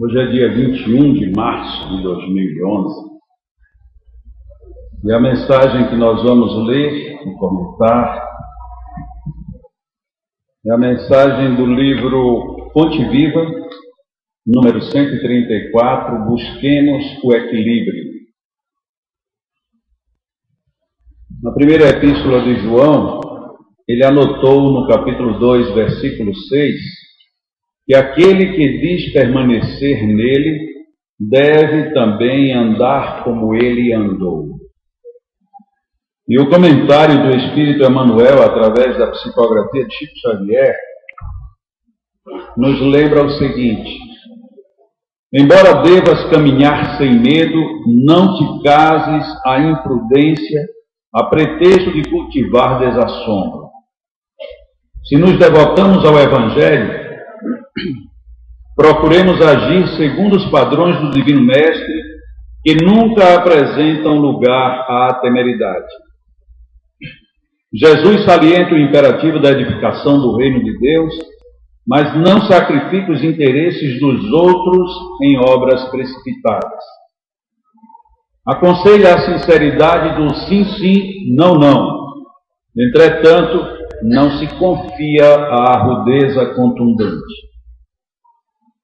Hoje é dia 21 de março de 2011 e a mensagem que nós vamos ler e comentar é a mensagem do livro Fonte Viva, número 134, Busquemos o Equilíbrio. Na primeira epístola de João, ele anotou no capítulo 2, versículo 6, que aquele que diz permanecer nele deve também andar como ele andou. E o comentário do Espírito Emmanuel, através da psicografia de Chico Xavier, nos lembra o seguinte: embora devas caminhar sem medo, não te cases à imprudência a pretexto de cultivar desassombro. Se nos devotamos ao Evangelho, procuremos agir segundo os padrões do Divino Mestre, que nunca apresentam lugar à temeridade. Jesus salienta o imperativo da edificação do reino de Deus, mas não sacrifica os interesses dos outros em obras precipitadas. Aconselha a sinceridade do sim, sim, não, não. Entretanto, não se confia à rudeza contundente.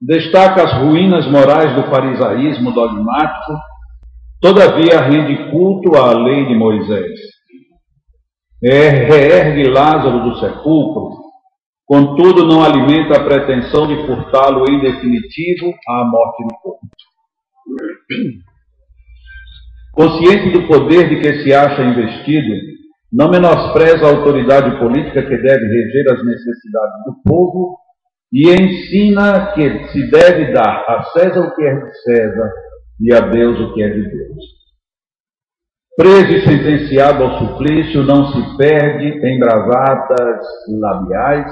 Destaca as ruínas morais do farisaísmo dogmático, todavia rende culto à lei de Moisés. Reergue Lázaro do sepulcro, contudo não alimenta a pretensão de furtá-lo em definitivo à morte do corpo. Consciente do poder de que se acha investido, não menospreza a autoridade política que deve reger as necessidades do povo e ensina que se deve dar a César o que é de César e a Deus o que é de Deus. Preso e sentenciado ao suplício, não se perde em bravatas labiais,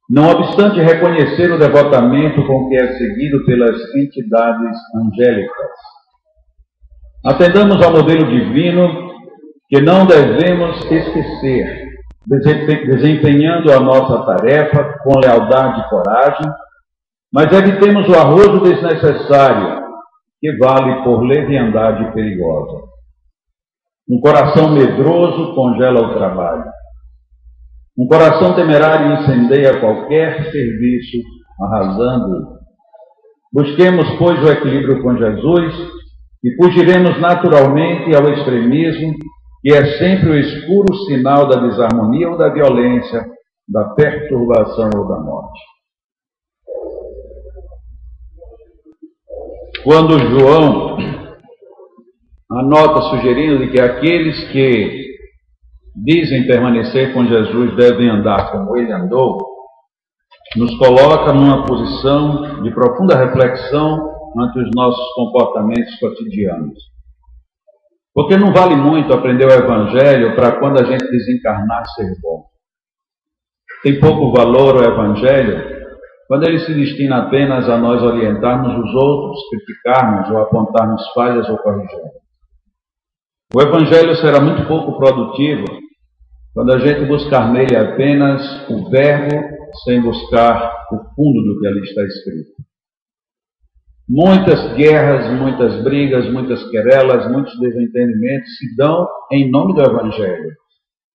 não obstante reconhecer o devotamento com que é seguido pelas entidades angélicas. Atendamos ao modelo divino que não devemos esquecer, desempenhando a nossa tarefa com lealdade e coragem, mas evitemos o arrojo desnecessário, que vale por leviandade perigosa. Um coração medroso congela o trabalho. Um coração temerário incendeia qualquer serviço, arrasando-o. Busquemos, pois, o equilíbrio com Jesus e fugiremos naturalmente ao extremismo, que é sempre o escuro sinal da desarmonia ou da violência, da perturbação ou da morte. Quando João anota sugerindo de que aqueles que dizem permanecer com Jesus devem andar como ele andou, nos coloca numa posição de profunda reflexão ante os nossos comportamentos cotidianos. Porque não vale muito aprender o Evangelho para quando a gente desencarnar ser bom. Tem pouco valor o Evangelho quando ele se destina apenas a nós orientarmos os outros, criticarmos ou apontarmos falhas ou corrigirmos. O Evangelho será muito pouco produtivo quando a gente buscar nele apenas o verbo sem buscar o fundo do que ali está escrito. Muitas guerras, muitas brigas, muitas querelas, muitos desentendimentos se dão em nome do Evangelho.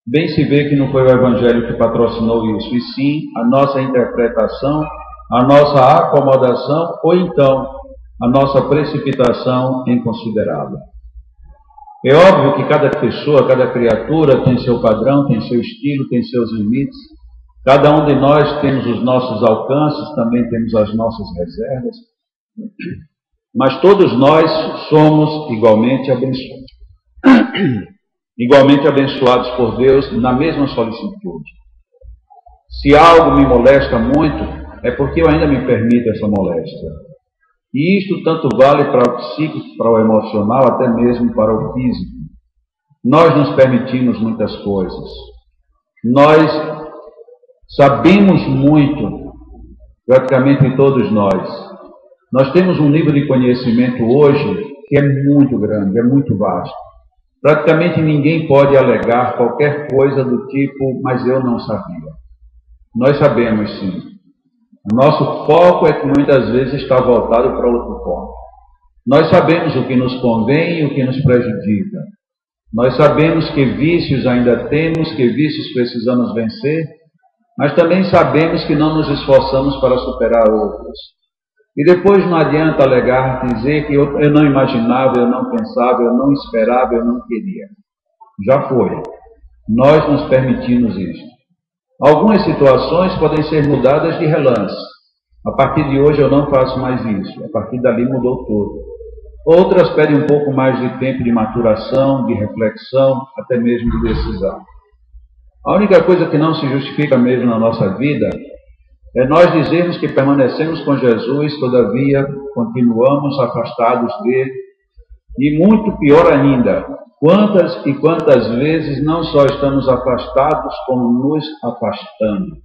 Bem se vê que não foi o Evangelho que patrocinou isso, e sim a nossa interpretação, a nossa acomodação ou então a nossa precipitação em considerá-lo. É óbvio que cada pessoa, cada criatura tem seu padrão, tem seu estilo, tem seus limites. Cada um de nós temos os nossos alcances, também temos as nossas reservas. Mas todos nós somos igualmente abençoados por Deus na mesma solicitude. Se algo me molesta muito, é porque eu ainda me permito essa moléstia. E isto tanto vale para o psíquico, para o emocional, até mesmo para o físico. Nós nos permitimos muitas coisas. Nós sabemos muito, praticamente todos nós. Nós temos um nível de conhecimento hoje que é muito grande, é muito vasto. Praticamente ninguém pode alegar qualquer coisa do tipo, mas eu não sabia. Nós sabemos sim. O nosso foco é que muitas vezes está voltado para outro ponto. Nós sabemos o que nos convém e o que nos prejudica. Nós sabemos que vícios ainda temos, que vícios precisamos vencer, mas também sabemos que não nos esforçamos para superar outros. E depois não adianta alegar, dizer que eu não imaginava, eu não pensava, eu não esperava, eu não queria. Já foi. Nós nos permitimos isso. Algumas situações podem ser mudadas de relance. A partir de hoje eu não faço mais isso. A partir dali mudou tudo. Outras pedem um pouco mais de tempo de maturação, de reflexão, até mesmo de decisão. A única coisa que não se justifica mesmo na nossa vida é nós dizermos que permanecemos com Jesus, todavia continuamos afastados dele. E muito pior ainda, quantas e quantas vezes não só estamos afastados, como nos afastando.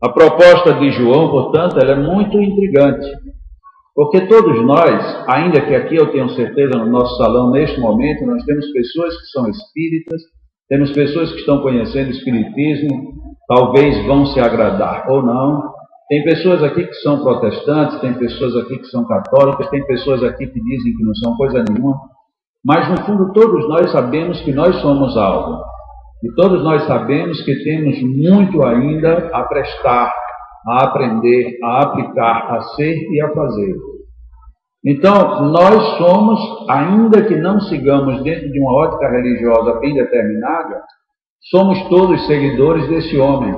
A proposta de João, portanto, ela é muito intrigante. Porque todos nós, ainda que aqui eu tenho certeza no nosso salão, neste momento, nós temos pessoas que são espíritas, temos pessoas que estão conhecendo o espiritismo, talvez vão se agradar ou não. Tem pessoas aqui que são protestantes, tem pessoas aqui que são católicas, tem pessoas aqui que dizem que não são coisa nenhuma. Mas no fundo todos nós sabemos que nós somos algo. E todos nós sabemos que temos muito ainda a prestar, a aprender, a aplicar, a ser e a fazer. Então, nós somos, ainda que não sigamos dentro de uma ótica religiosa bem determinada, somos todos seguidores desse homem.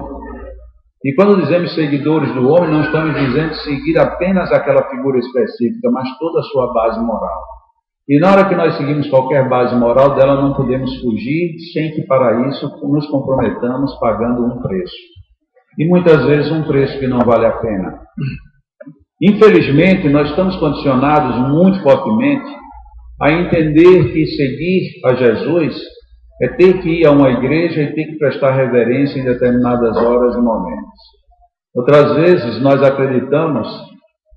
E quando dizemos seguidores do homem, não estamos dizendo seguir apenas aquela figura específica, mas toda a sua base moral. E na hora que nós seguimos qualquer base moral dela, não podemos fugir, sem que para isso nos comprometamos pagando um preço. E muitas vezes um preço que não vale a pena. Infelizmente, nós estamos condicionados muito fortemente a entender que seguir a Jesus é ter que ir a uma igreja e ter que prestar reverência em determinadas horas e momentos. Outras vezes, nós acreditamos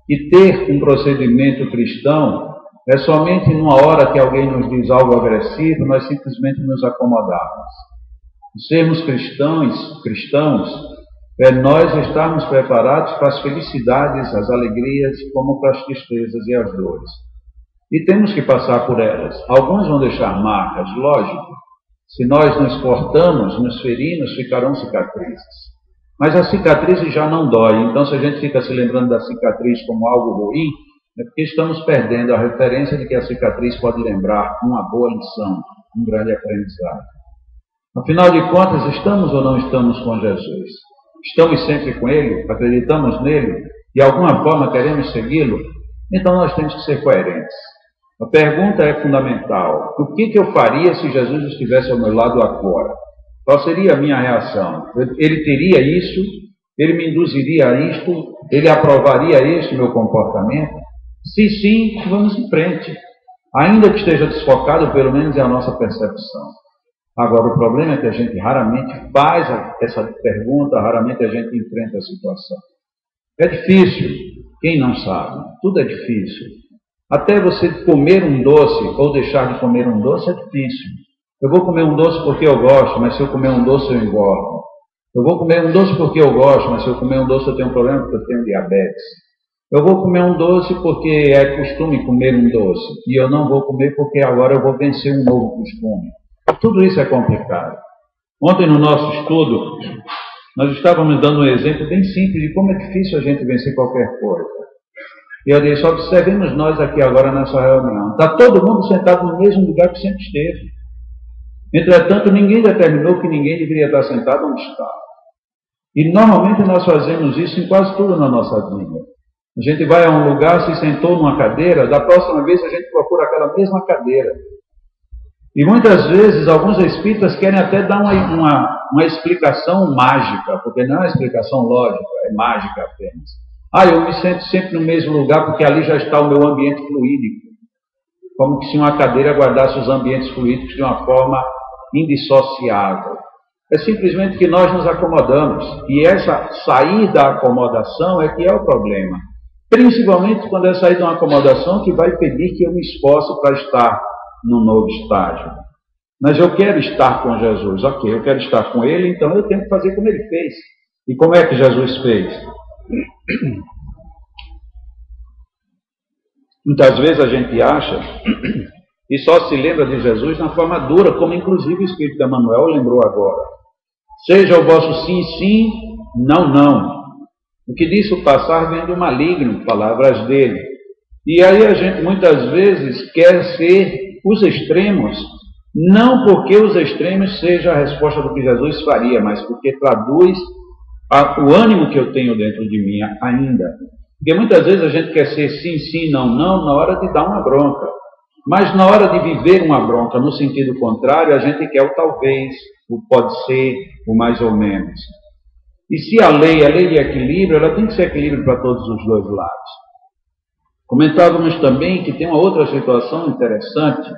que ter um procedimento cristão é somente numa hora que alguém nos diz algo agressivo, nós simplesmente nos acomodarmos. Sermos cristãos, é nós estarmos preparados para as felicidades, as alegrias, como para as tristezas e as dores. E temos que passar por elas. Alguns vão deixar marcas, lógico. Se nós nos cortamos, nos ferimos, ficarão cicatrizes. Mas as cicatrizes já não doem. Então, se a gente fica se lembrando da cicatriz como algo ruim, é porque estamos perdendo a referência de que a cicatriz pode lembrar uma boa lição, um grande aprendizado. Afinal de contas, estamos ou não estamos com Jesus? Estamos sempre com Ele? Acreditamos nele? De alguma forma queremos segui-lo? Então nós temos que ser coerentes. A pergunta é fundamental. O que eu faria se Jesus estivesse ao meu lado agora? Qual seria a minha reação? Ele teria isso? Ele me induziria a isto? Ele aprovaria este meu comportamento? Se sim, vamos em frente. Ainda que esteja desfocado, pelo menos é a nossa percepção. Agora, o problema é que a gente raramente faz essa pergunta, raramente a gente enfrenta a situação. É difícil, quem não sabe? Tudo é difícil. Até você comer um doce ou deixar de comer um doce é difícil. Eu vou comer um doce porque eu gosto, mas se eu comer um doce eu engordo. Eu vou comer um doce porque eu gosto, mas se eu comer um doce eu tenho um problema porque eu tenho diabetes. Eu vou comer um doce porque é costume comer um doce. E eu não vou comer porque agora eu vou vencer um novo costume. Tudo isso é complicado. Ontem no nosso estudo, nós estávamos dando um exemplo bem simples de como é difícil a gente vencer qualquer coisa. E eu disse, observemos nós aqui agora nessa reunião. Está todo mundo sentado no mesmo lugar que sempre esteve. Entretanto, ninguém determinou que ninguém deveria estar sentado onde está. E normalmente nós fazemos isso em quase tudo na nossa vida. A gente vai a um lugar, se sentou numa cadeira, da próxima vez a gente procura aquela mesma cadeira. E muitas vezes alguns espíritas querem até dar uma explicação mágica, porque não é uma explicação lógica, é mágica apenas. Eu me sento sempre no mesmo lugar porque ali já está o meu ambiente fluídico. Como que se uma cadeira guardasse os ambientes fluídicos de uma forma indissociável. É simplesmente que nós nos acomodamos. E essa sair da acomodação é que é o problema. Principalmente quando é sair de uma acomodação que vai pedir que eu me esforce para estar num novo estágio. Mas eu quero estar com Jesus. Ok, eu quero estar com Ele, então eu tenho que fazer como Ele fez. E como é que Jesus fez? Muitas vezes a gente acha e só se lembra de Jesus na forma dura, como inclusive o Espírito Emmanuel lembrou agora. Seja o vosso sim, sim, não, não. O que disse o passar vem do maligno, palavras dele. E aí a gente muitas vezes quer ser os extremos, não porque os extremos sejam a resposta do que Jesus faria, mas porque traduz o ânimo que eu tenho dentro de mim ainda. Porque muitas vezes a gente quer ser sim, sim, não, não, na hora de dar uma bronca. Mas na hora de viver uma bronca no sentido contrário, a gente quer o talvez, o pode ser, o mais ou menos. E se a lei de equilíbrio, ela tem que ser equilíbrio para todos os dois lados. Comentávamos também que tem uma outra situação interessante.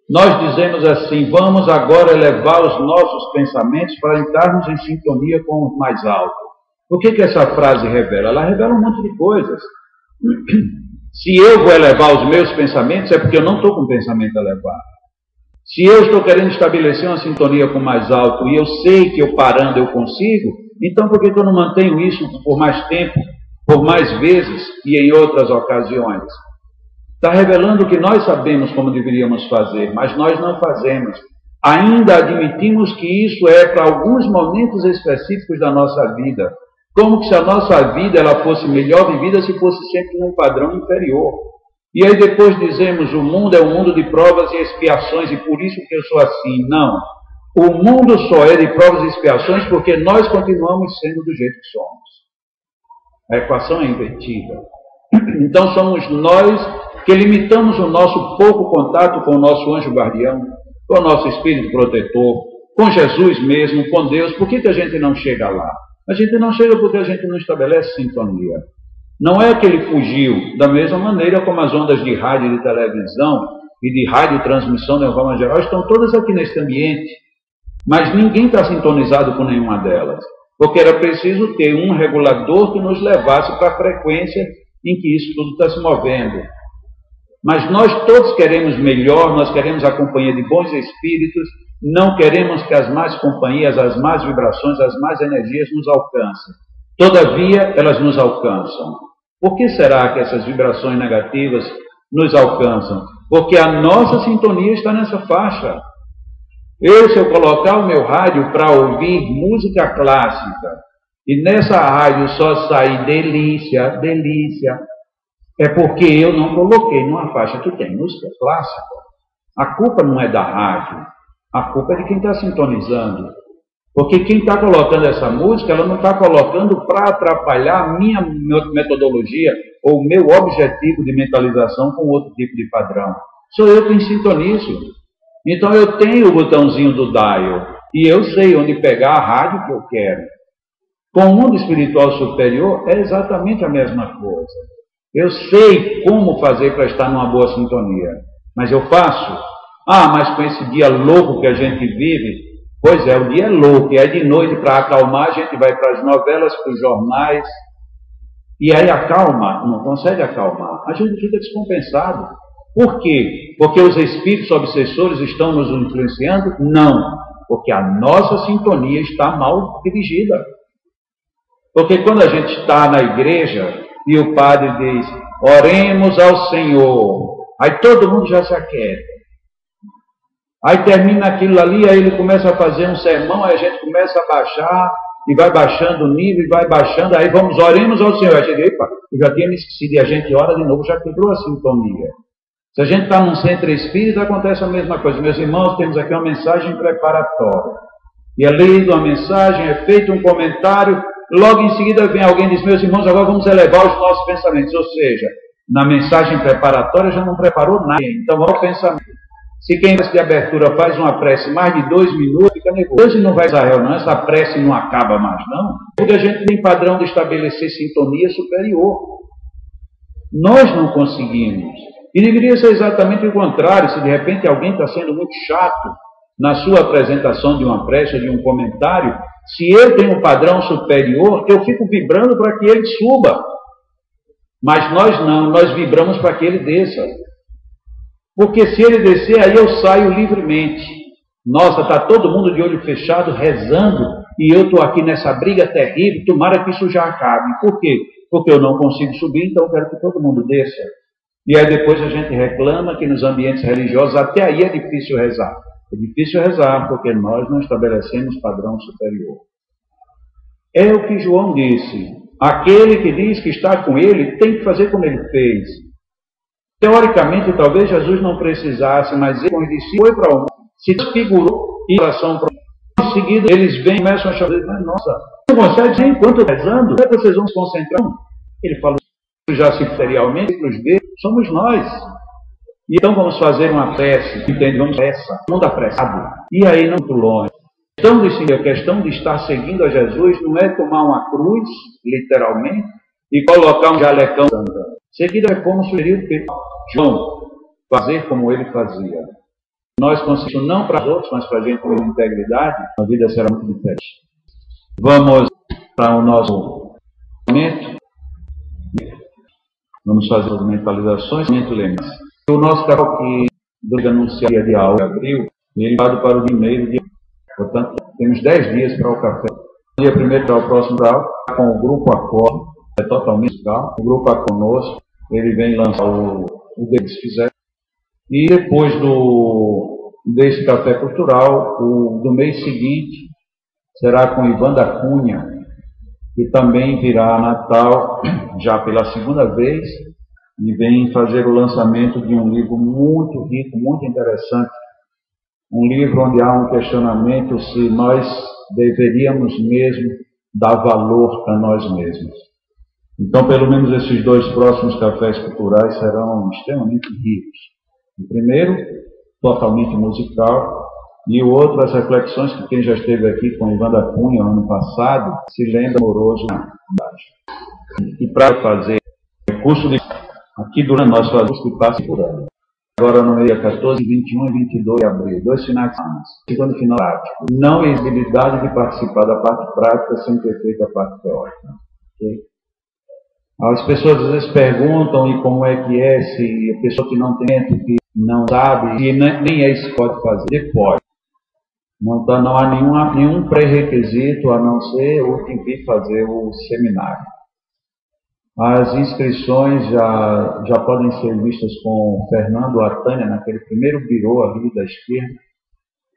Nós dizemos assim, vamos agora elevar os nossos pensamentos para entrarmos em sintonia com o mais alto. O que essa frase revela? Ela revela um monte de coisas. Se eu vou elevar os meus pensamentos, é porque eu não estou com o pensamento elevado. Se eu estou querendo estabelecer uma sintonia com o mais alto e eu sei que eu parando eu consigo, então por que eu não mantenho isso por mais tempo, por mais vezes e em outras ocasiões? Está revelando que nós sabemos como deveríamos fazer, mas nós não fazemos. Ainda admitimos que isso é para alguns momentos específicos da nossa vida. Como se a nossa vida ela fosse melhor vivida se fosse sempre num padrão inferior. E aí depois dizemos, o mundo é um mundo de provas e expiações, e por isso que eu sou assim. Não. O mundo só é de provas e expiações porque nós continuamos sendo do jeito que somos. A equação é invertida. Então somos nós que limitamos o nosso pouco contato com o nosso anjo guardião, com o nosso espírito protetor, com Jesus mesmo, com Deus. Por que a gente não chega lá? A gente não chega porque a gente não estabelece sintonia. Não é que ele fugiu, da mesma maneira como as ondas de rádio e de televisão e de radiotransmissão de uma forma geral estão todas aqui neste ambiente, mas ninguém está sintonizado com nenhuma delas, porque era preciso ter um regulador que nos levasse para a frequência em que isso tudo está se movendo. Mas nós todos queremos melhor, nós queremos a companhia de bons espíritos, não queremos que as más companhias, as más vibrações, as más energias nos alcancem. Todavia, elas nos alcançam. Por que será que essas vibrações negativas nos alcançam? Porque a nossa sintonia está nessa faixa. Se eu colocar o meu rádio para ouvir música clássica, e nessa rádio só sai delícia, delícia, é porque eu não coloquei numa faixa que tem música clássica. A culpa não é da rádio, a culpa é de quem está sintonizando. Porque quem está colocando essa música, ela não está colocando para atrapalhar a minha metodologia ou o meu objetivo de mentalização com outro tipo de padrão. Sou eu quem sintonizo. Então eu tenho o botãozinho do dial e eu sei onde pegar a rádio que eu quero. Com o mundo espiritual superior é exatamente a mesma coisa. Eu sei como fazer para estar numa boa sintonia, mas eu faço. Mas com esse dia louco que a gente vive, pois é, o dia é louco, e aí de noite para acalmar a gente vai para as novelas, para os jornais, e aí acalma, não consegue acalmar, a gente fica descompensado. Por quê? Porque os espíritos obsessores estão nos influenciando? Não, porque a nossa sintonia está mal dirigida. Porque quando a gente está na igreja e o padre diz, oremos ao Senhor, aí todo mundo já se aquieta. Aí termina aquilo ali, aí ele começa a fazer um sermão, aí a gente começa a baixar, e vai baixando o nível, e vai baixando, aí vamos, oremos ao Senhor. Aí eu cheguei, eu já tinha me esquecido, e a gente ora de novo, já quebrou a sintonia. Se a gente está num centro espírita, acontece a mesma coisa. Meus irmãos, temos aqui uma mensagem preparatória. E é lida uma mensagem, é feito um comentário, logo em seguida vem alguém e diz, meus irmãos, agora vamos elevar os nossos pensamentos. Ou seja, na mensagem preparatória já não preparou nada. Então vamos ao pensamento. Se quem de abertura faz uma prece mais de 2 minutos, fica nervoso. Hoje não vai Israel, não. Essa prece não acaba mais, não. Porque a gente tem padrão de estabelecer sintonia superior. Nós não conseguimos. E deveria ser exatamente o contrário. Se de repente alguém está sendo muito chato na sua apresentação de uma prece ou de um comentário, se eu tenho um padrão superior, eu fico vibrando para que ele suba. Mas nós não, nós vibramos para que ele desça. Porque se ele descer, aí eu saio livremente. Nossa, está todo mundo de olho fechado, rezando, e eu estou aqui nessa briga terrível, tomara que isso já acabe. Por quê? Porque eu não consigo subir, então eu quero que todo mundo desça. E aí depois a gente reclama que nos ambientes religiosos até aí é difícil rezar. É difícil rezar porque nós não estabelecemos padrão superior. É o que João disse. Aquele que diz que está com ele tem que fazer como ele fez. Teoricamente, talvez Jesus não precisasse, mas ele, como ele disse, foi para o mundo, se desfigurou e oração para o mundo. Em seguida, eles vêm e começam a chamar, mas nossa, não consegue nem enquanto eu rezando, como é que vocês vão se concentrar? Ele falou, já se materialmente, os dedos, somos nós. E então vamos fazer uma prece, entende? Vamos essa, mundo apressado. E aí não muito longe. A questão de estar seguindo a Jesus não é tomar uma cruz, literalmente, e colocar um jalecão. Seguida é como sugeriu João, fazer como ele fazia. Nós conseguimos não para os outros, mas para a gente com integridade, a vida será muito diferente. Vamos para o nosso momento. Vamos fazer as mentalizações. O nosso canal que do anunciaria de aula de abril, ele vai para o primeiro dia. Portanto, temos 10 dias para o café. O dia primeiro para o próximo grau, com o grupo Acorde, é totalmente musical. O grupo A conosco, ele vem lançar o que eles fizeram. E depois desse café cultural, do mês seguinte, será com Ivan da Cunha, que também virá a Natal, já pela segunda vez, e vem fazer o lançamento de um livro muito rico, muito interessante. Um livro onde há um questionamento se nós deveríamos mesmo dar valor a nós mesmos. Então, pelo menos esses 2 próximos cafés culturais serão extremamente ricos. O primeiro, totalmente musical, e o outro, as reflexões que quem já esteve aqui com Ivan da Cunha ano passado, se lembra amoroso na verdade. E para fazer curso de aqui durante nós fazemos que passa por ano. Agora no dia 14, 21 e 22 de abril, 2 finais de semana. Segundo final prático. Não há exigibilidade de participar da parte prática sem ter feito a parte teórica. Okay? As pessoas às vezes perguntam e como é que é, se a pessoa que não tem tempo, que não sabe, e nem é isso que pode fazer, pode. Não há nenhum pré-requisito a não ser o que vir fazer o seminário. As inscrições já podem ser vistas com o Fernando Atânia, naquele primeiro birô ali da esquerda.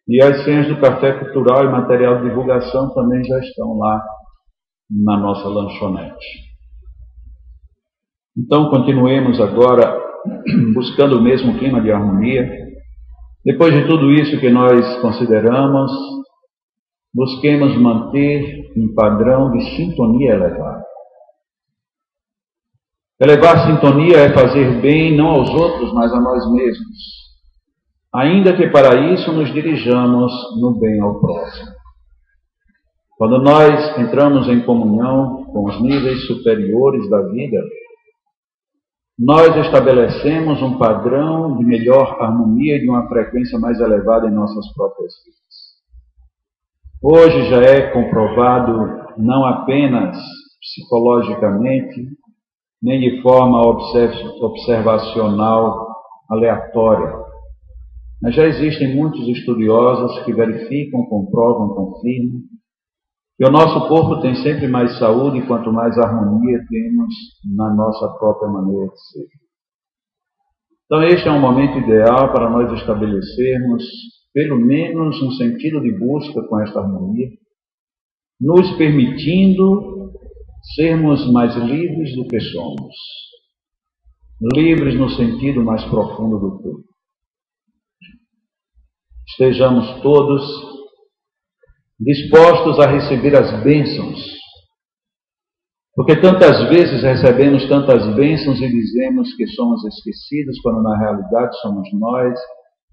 E as senhas do café cultural e material de divulgação também já estão lá na nossa lanchonete. Então, continuemos agora buscando o mesmo clima de harmonia. Depois de tudo isso que nós consideramos, busquemos manter um padrão de sintonia elevado. Elevar sintonia é fazer bem não aos outros, mas a nós mesmos. Ainda que para isso nos dirijamos no bem ao próximo. Quando nós entramos em comunhão com os níveis superiores da vida, nós estabelecemos um padrão de melhor harmonia e de uma frequência mais elevada em nossas próprias vidas. Hoje já é comprovado não apenas psicologicamente, nem de forma observacional aleatória. Mas já existem muitos estudiosos que verificam, comprovam, confirmam que o nosso corpo tem sempre mais saúde quanto mais harmonia temos na nossa própria maneira de ser. Então este é um momento ideal para nós estabelecermos, pelo menos um sentido de busca com esta harmonia, nos permitindo sermos mais livres do que somos. Livres no sentido mais profundo do termo. Estejamos todos dispostos a receber as bênçãos. Porque tantas vezes recebemos tantas bênçãos e dizemos que somos esquecidos, quando na realidade somos nós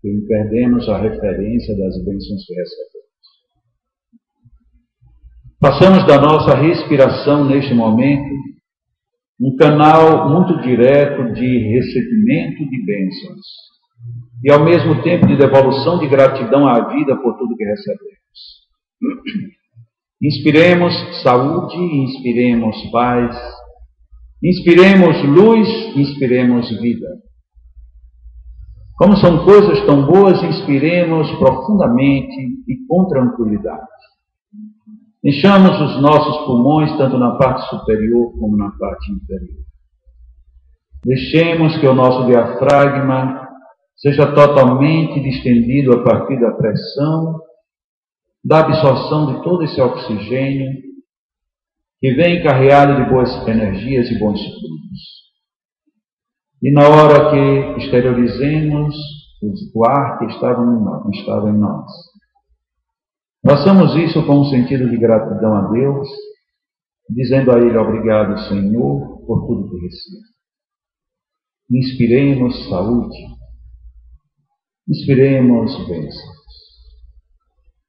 que perdemos a referência das bênçãos que recebemos. Passamos da nossa respiração neste momento um canal muito direto de recebimento de bênçãos e ao mesmo tempo de devolução de gratidão à vida por tudo que recebemos. Inspiremos saúde, inspiremos paz, inspiremos luz, inspiremos vida. Como são coisas tão boas, inspiremos profundamente e com tranquilidade. Enchamos os nossos pulmões tanto na parte superior como na parte inferior. Deixemos que o nosso diafragma seja totalmente distendido a partir da pressão, da absorção de todo esse oxigênio que vem carregado de boas energias e bons fluidos. E na hora que exteriorizemos o ar que estava em nós, façamos isso com um sentido de gratidão a Deus, dizendo a Ele: obrigado, Senhor, por tudo que recebo. Inspiremos saúde, inspiremos bênçãos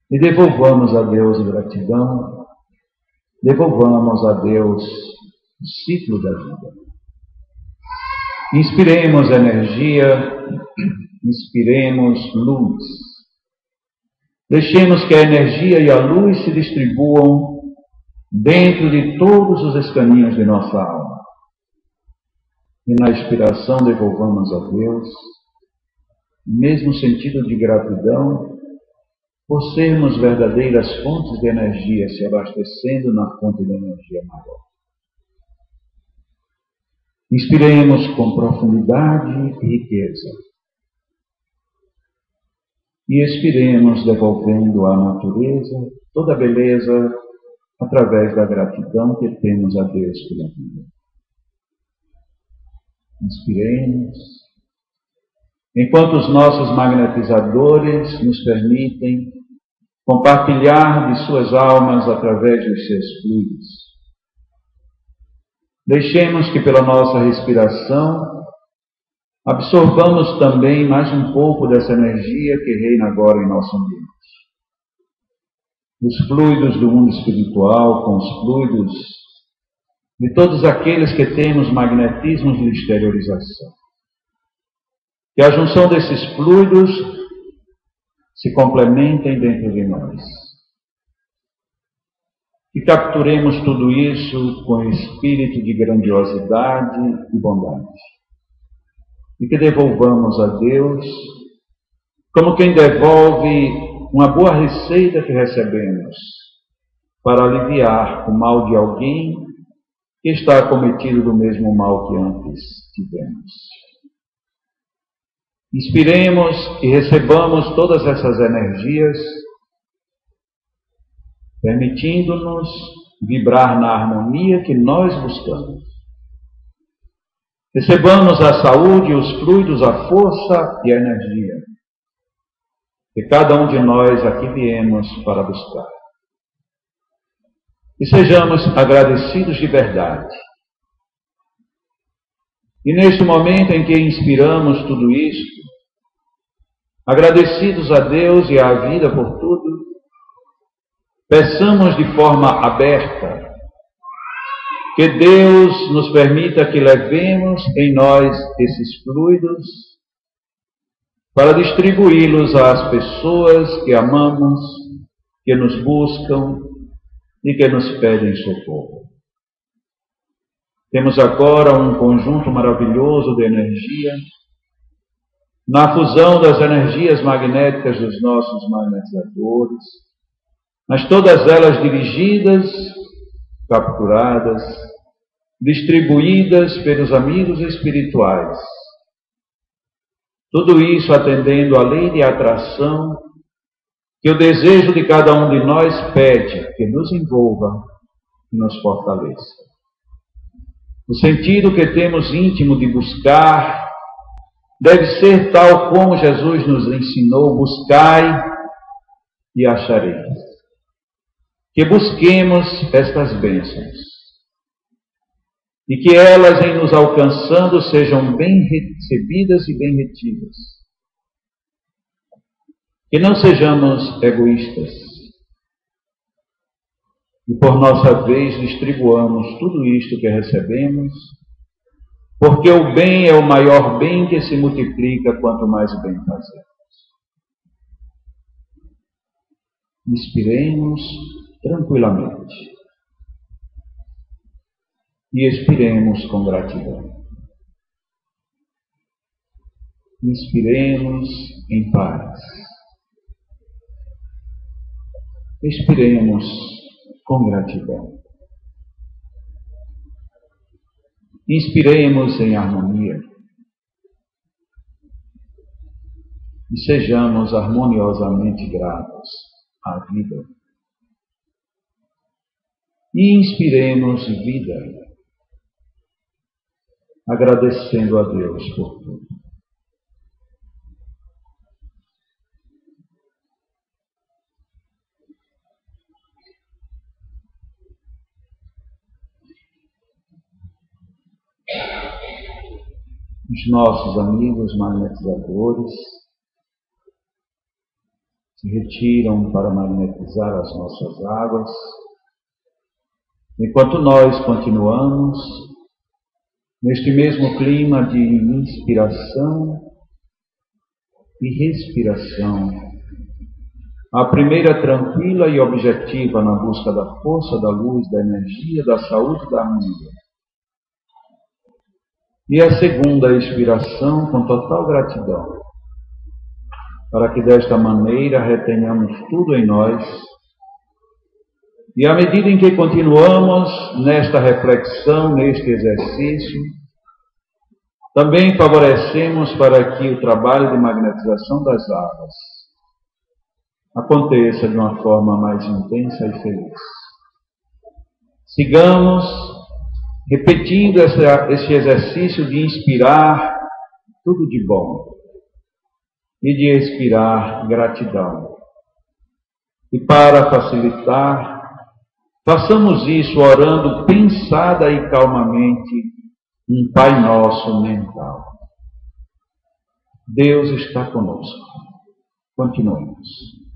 e devolvamos a Deus gratidão, devolvamos a Deus o ciclo da vida. Inspiremos energia, inspiremos luz. Deixemos que a energia e a luz se distribuam dentro de todos os escaninhos de nossa alma. E na expiração devolvamos a Deus o mesmo sentido de gratidão por sermos verdadeiras fontes de energia, se abastecendo na fonte de energia maior. Inspiremos com profundidade e riqueza. E expiremos devolvendo à natureza toda a beleza através da gratidão que temos a Deus pela vida. Inspiremos, enquanto os nossos magnetizadores nos permitem compartilhar de suas almas através dos seus fluidos. Deixemos que pela nossa respiração absorvamos também mais um pouco dessa energia que reina agora em nosso ambiente. Os fluidos do mundo espiritual com os fluidos de todos aqueles que temos magnetismos de exteriorização. Que a junção desses fluidos se complementem dentro de nós. Que capturemos tudo isso com espírito de grandiosidade e bondade. E que devolvamos a Deus como quem devolve uma boa receita que recebemos para aliviar o mal de alguém que está acometido do mesmo mal que antes tivemos. Inspiremos e recebamos todas essas energias, permitindo-nos vibrar na harmonia que nós buscamos. Recebamos a saúde, os fluidos, a força e a energia que cada um de nós aqui viemos para buscar. E sejamos agradecidos de verdade. E neste momento em que inspiramos tudo isto, agradecidos a Deus e à vida por tudo, peçamos de forma aberta que Deus nos permita que levemos em nós esses fluidos para distribuí-los às pessoas que amamos, que nos buscam e que nos pedem socorro. Temos agora um conjunto maravilhoso de energia, na fusão das energias magnéticas dos nossos magnetizadores, mas todas elas dirigidas, capturadas, distribuídas pelos amigos espirituais. Tudo isso atendendo à lei de atração que o desejo de cada um de nós pede que nos envolva e nos fortaleça. O sentido que temos íntimo de buscar deve ser tal como Jesus nos ensinou: buscai e achareis. Que busquemos estas bênçãos e que elas, em nos alcançando, sejam bem recebidas e bem retidas. Que não sejamos egoístas e, por nossa vez, distribuamos tudo isto que recebemos, porque o bem é o maior bem que se multiplica quanto mais bem fazemos. Inspiremos tranquilamente e expiremos com gratidão. Inspiremos em paz. Expiremos com gratidão. Inspiremos em harmonia e sejamos harmoniosamente gratos à vida. E inspiremos vida, agradecendo a Deus por tudo. Os nossos amigos magnetizadores se retiram para magnetizar as nossas águas, enquanto nós continuamos neste mesmo clima de inspiração e respiração. A primeira tranquila e objetiva na busca da força, da luz, da energia, da saúde e da harmonia. E a segunda expiração com total gratidão, para que desta maneira retenhamos tudo em nós. E à medida em que continuamos nesta reflexão, neste exercício, também favorecemos para que o trabalho de magnetização das águas aconteça de uma forma mais intensa e feliz. Sigamos repetindo esse exercício de inspirar tudo de bom e de expirar gratidão. E para facilitar, façamos isso orando pensada e calmamente um Pai Nosso mental. Deus está conosco. Continuemos.